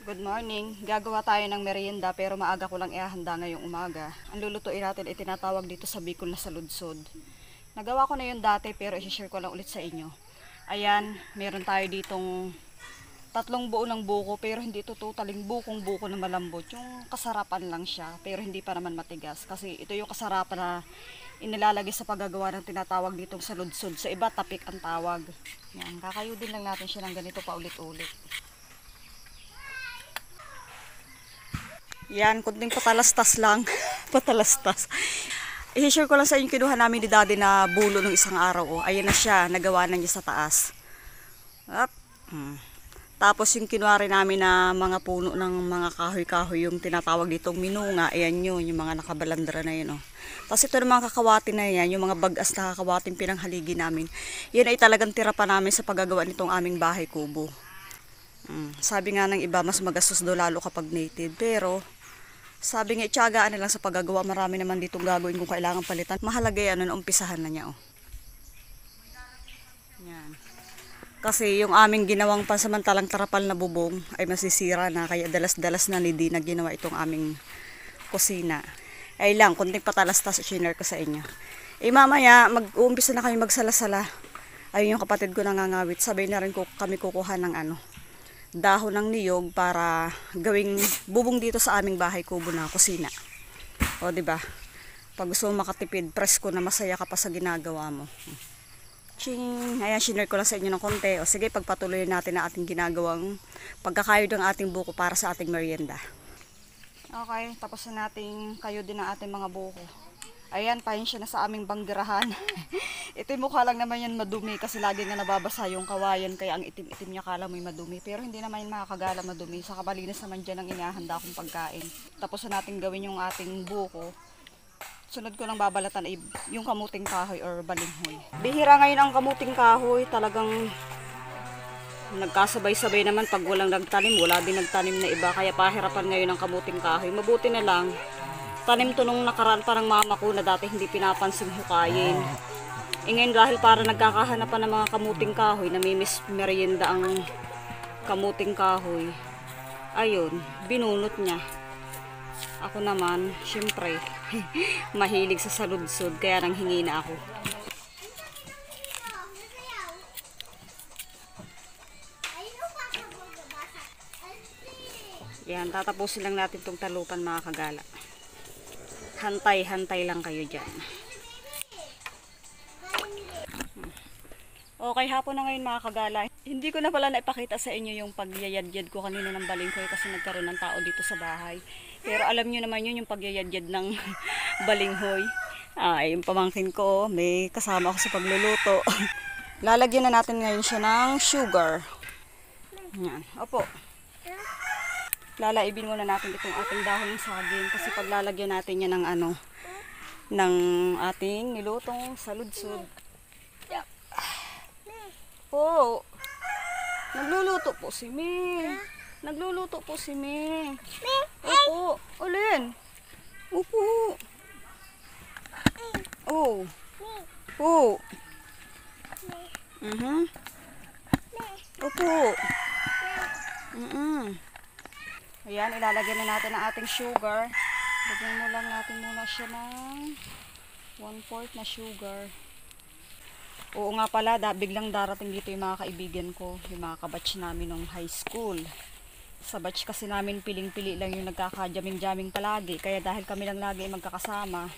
Good morning. Gagawa tayo ng merienda pero maaga ko lang ihahanda ngayong umaga. Ang lulutuin natin ay tinatawag dito sa Bicol na saludsod. Nagawa ko na yun dati pero i-share ko lang ulit sa inyo. Ayan, meron tayo ditong tatlong buo ng buko pero hindi ito totaling bukong buko na malambot. Yung kasarapan lang siya pero hindi pa naman matigas. Kasi ito yung kasarapan na inilalagay sa paggagawa ng tinatawag ditong saludsod. Sa iba tapik ang tawag. Yan, kakayudin lang natin siya ng ganito paulit-ulit. Yan, kunting patalastas lang. Patalastas. I-share ko lang sa inyo, kinuha namin ni Daddy na bulo ng isang araw. Oh. Ayan na siya, nagawa na niya sa taas. Up. Tapos yung kinuha rin namin na mga puno ng mga kahoy-kahoy, yung tinatawag ditong minunga. Ayan yun, yung mga nakabalandra na yun. Oh. Tapos ito ng mga kakawati na yan, yung mga bagas na kakawating pinanghaligi namin. Yan ay talagang tira pa namin sa paggagawa nitong aming bahay kubo. Sabi nga ng iba, mas magastos do lalo kapag native. Pero sabi nga, itsagaan na lang sa paggagawa. Marami naman ditong gagawin kung kailangan palitan. Mahalaga yan, umpisahan na niya. Oh. Yan. Kasi yung aming ginawang pansamantalang tarapal na bubong ay masisira na. Kaya dalas-dalas na ni Dina ginawa itong aming kusina. Ay lang, kunting patalastas share ko sa inyo. Mamaya, mag-uumpisa na kami magsalasala. Ayun yung kapatid ko nangangawit. Sabay na rin kami kukuha ng dahon ng niyog para gawing bubong dito sa aming bahay kubo na kusina. O di ba? Pag gusto mo makatipid, presko na masaya ka pa sa ginagawa mo. Ching! Ayan, share ko lang sa inyo ng konti. O sige, pagpatuloy natin ang ating ginagawang pagkakayod ng ating buko para sa ating merienda. Okay, tapos na natin kayo din ang ating mga buko. Ayan, pasensya na sa aming banggirahan. Ito mukha lang naman yan madumi kasi lagi nga nababasa yung kawayan kaya ang itim-itim niya kala mo'y madumi. Pero hindi naman yung makakagala madumi. Sa kabalinas naman dyan ang inahanda kong pagkain. Tapos na natin gawin yung ating buko. Sunod ko nang babalatan ay yung kamuting kahoy or balinghoy. Bihira ngayon ang kamuting kahoy. Talagang nagkasabay-sabay naman pag walang nagtanim. Wala din nagtanim na iba. Kaya pahirapan ngayon ang kamuting kahoy. Mabuti na lang. Tanim to nung nakaraan parang mama ko na dati hindi pinapansin hukayin. Ngayon dahil para nagkakahanapan ng mga kamuting kahoy, namimiss merienda ang kamuting kahoy. Ayun, binunot niya. Ako naman, syempre, mahilig sa saludsod kaya nang hingi na ako. Yan, tatapusin lang natin tong talupan mga kagala. Hantay-hantay lang kayo dyan. Okay, hapon na ngayon mga kagala. Hindi ko na pala naipakita sa inyo yung pagyayadyad ko kanina ng balinghoy kasi nagkaroon ng tao dito sa bahay. Pero alam nyo naman yun yung pagyayadyad ng balinghoy. Yung pamangkin ko, may kasama ako sa pagluluto. Lalagyan na natin ngayon siya ng sugar. Yan, opo. Lalaibin muna natin itong ating dahon ng saging kasi paglalagyan natin yan ng ng ating nilutong saludsod. Yep. Po. Nagluluto po si Mi. Nagluluto po si Mi. Opo. Ulin. Opo. Oh. Po. Opo. Ayan, ilalagyan na natin ang ating sugar. Lagyan mo lang natin muna siya ng 1/4 na sugar. Oo nga pala, biglang darating dito yung mga kaibigan ko, yung mga kabatch namin nung high school. Sa batch kasi namin piling-pili lang yung nagkaka-jamming-jamming palagi. Kaya dahil kami lang lagi magkakasama,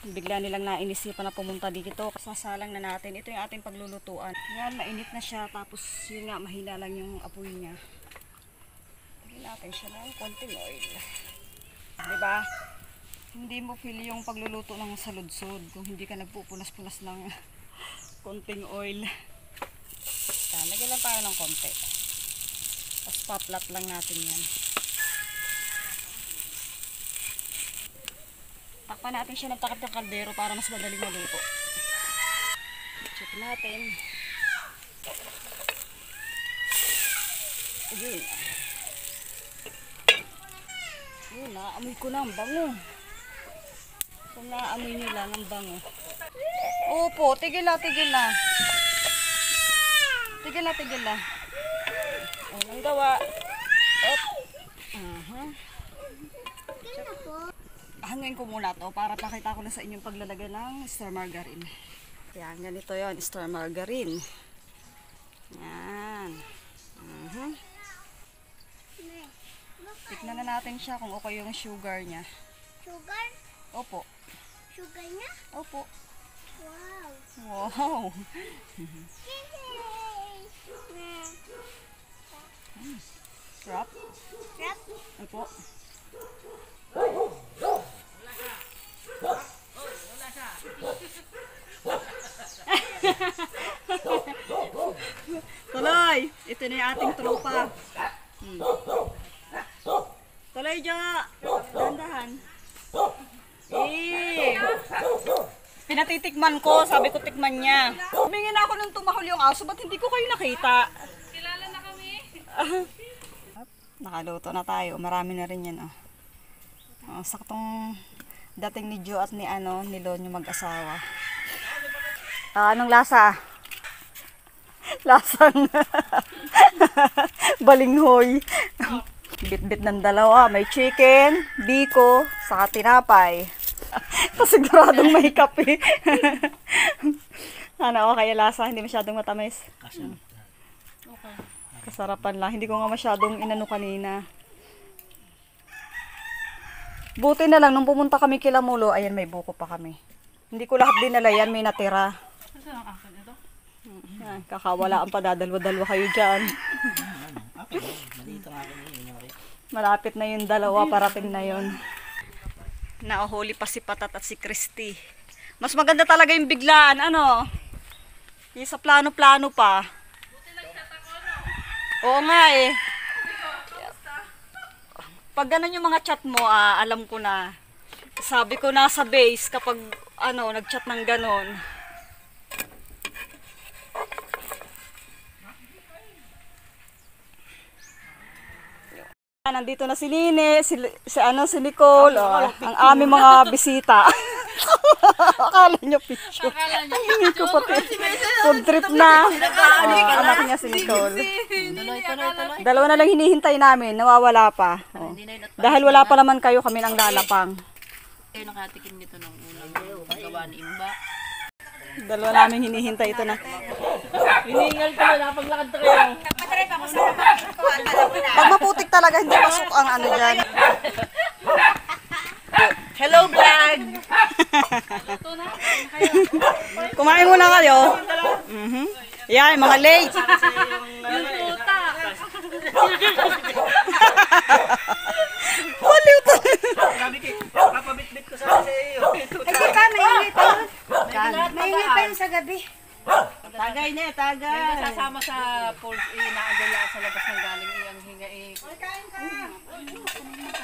bigla nilang nainisipan na pumunta dito. Sasalang na natin. Ito yung ating paglulutuan. Yan, mainit na siya. Tapos yun nga, mahina lang yung apoy niya. Natin siya ng konting oil. Diba? Hindi mo feel yung pagluluto ng saludsod kung hindi ka nagpupunas-punas ng konting oil. Lagyan lang tayo ng konti. Tapos paplat lang natin yan. Takpan natin siya ng takip ng kaldero para mas madaling maluto. Check natin. Ayun. Yun, naamoy ko na ang bango. Kung naamoy nyo lang ang bango. Opo, tigil na, tigil na. Tigil na, tigil na. O, nang gawa. Op. Hangin ko muna to para pakita ko na sa inyong paglalagay ng star margarine. Yan, ganito yon, star margarine. Yan. Tikman na natin siya kung okay yung sugar niya. Sugar? Opo. Sugar niya? Opo. Wow. Wow. Sarap. Sarap? Opo. Tuloy! Ito na yung ating tropa. Tuloy, Jo! Dandahan. Pinatitikman ko, sabi ko tikman niya. Humingin ako nung tumahol yung aso, ba't hindi ko kayo nakita? Kilala na kami. Nakaluto na tayo, marami na rin yan. Saktong dating ni Jo at ni Lon yung mag-asawa. Anong lasa? Lasang balinghoy. Bit-bit ng dalawa. May chicken, biko, saka tinapay. Siguradong may kape. Okay lasa? Hindi masyadong matamis. Kasarapan lang. Hindi ko nga masyadong inano kanina. Buti na lang, nung pumunta kami kila Mulo, ayan may buko pa kami. Hindi ko lahat dinala yan, may natira. Ito ang akin ito. Yan, kakawalaan pa, dadalwa-dalwa kayo dyan. Malapit na yung dalawa, parating na yun. Nauhuli pa si Patat at si Christy. Mas maganda talaga yung biglaan, yung sa plano-plano pa. Oo nga eh. Pag ganun yung mga chat mo, alam ko na. Sabi ko nasa base kapag nag-chat ng ganon. Nandito na si Nene, si Nicole, ang aming mga bisita. Akala niyo picture. Ay, ko pati. Food trip na. Anak niya si Nicole. Tuloy. Dalawa na lang hinihintay namin, nawawala pa. Dahil wala pa naman kayo, kami nang lalapang. Kayo nakatikim nito ng unang gawa ni Imba. Dalawa namin hinihintay ito na. Hiningal ko na, paglakad to kayo. Pag maputik talaga, hindi pasok ang dyan. Hello, vlog! Kumain muna kayo. Yan, mga late. Yung tuta. Baliw to. Papabitbit ko sa iyo. Hindi pa, mainit pa yun. Mainit pa yun sa gabi. Tagay na, tagay. May kasama sa pulse, naagala sa labas ng galing ang hinga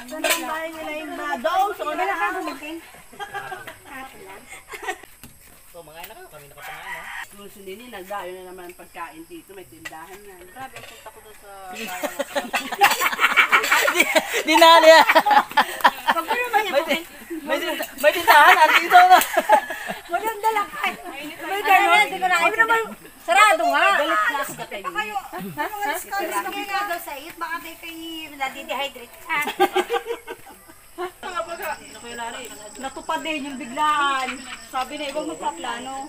Doon ang bahay nila yung badong. So, wala ka gumating. So, mga ina kami nakapangain. Nung si Nini, nagdayo na naman ang pagkain dito, may tindahan yan. Grabe, ang punta ko doon sa Dinali yan. Pag ko naman yan, May tindahan, andito na. walang dalakay. May gano'n. Hindi ko nakita. Sarado nga. galit na sa gatay. Hindi nga daw sa it. Baka may kayo nadidehydrate. Natupad din yung biglaan. Sabi na, ibang magpaplano.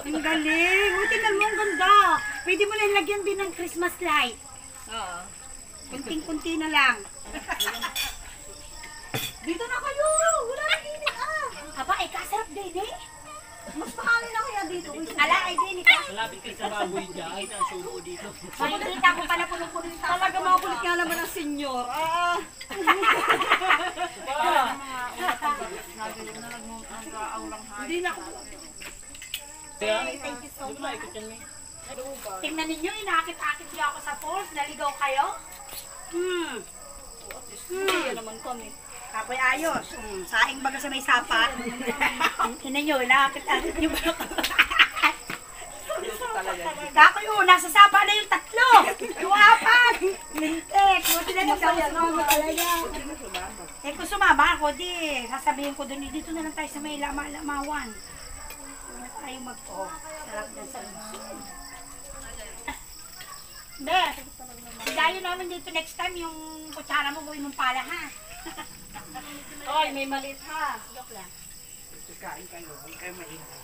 Ang galing. Buti na mo, ang ganda. Pwede mo na ilagyan din ng Christmas light. Oo. Kunting-kunti na lang. Dito na kayo! Wala nang init Aba, ay kasarap din eh. Mas mahangin na kaya dito. Ala, ay din ka. Malapit kayo sa baboy dyan. Ay, ang subo dito. Makikita ko pala punong-puno yung tao. Talaga makulit nga naman ang senyor. Hindi na ako. Thank you so much. Tingnan ninyo, inakit-akit niyo ako sa falls. Naligaw kayo? Hindi naman kami. Kapoy ayos. Saing baga sa may sapa. Tingnan nyo, inakit-akit niyo ba ako? Kapoy nasa sapa na yung tatlo. Yung apat. Lintik. Buti na nagsawa talaga. Eh kung sumama ako, di sasabihin ko doon, dito na lang tayo sa may lamawan. Tayo mag-o. Sarap na sa Be, dayo namin dito next time yung kutsara mo gawin mong pala ha. Oy, may maliit ha. Joke lang. Kain kayo, huwag kayo maingay.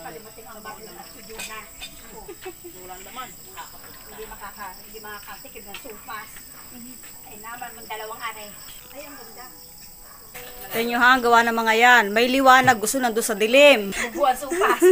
Palimutin ang bago at sudyo na. Walang naman. Hindi makakatikim ng supas. Ay naman mong dalawang are. Ay, ang ganda. Ito nyo ha, ang gawa ng mga yan. May liwanag, gusto nandun sa dilim. Bubuan supas.